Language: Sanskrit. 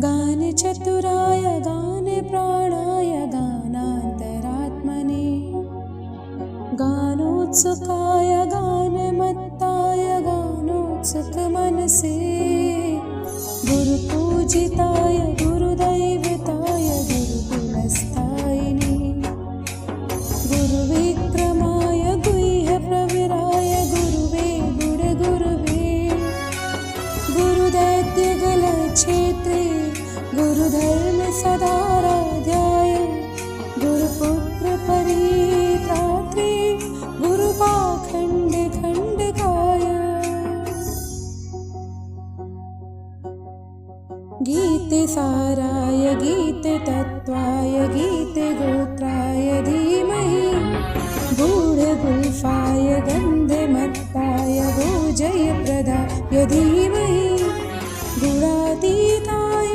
गानचतुराय गानप्राणाय गानान्तरात्मने गानोत्सुकाय गानमत्ताय गानोत्सुकमनसे गुरुपूजिताय गुरुदैवताय गुरुकुलस्थायिने गुरुविक्रमाय गुह्यप्रविराय गुरुवे गुरुवे गुरुदैत्यगलक्षेत्रे गुरुधर्मसदाराध्याय गुरुपुत्रपरित्रात्रे गुरुपाखण्डखण्डकाय गीतेसाराय गीततत्त्वाय गीतगोत्राय धीमहि गूढगुल्फाय गन्धमत्ताय भोजयप्रदाय धीमहि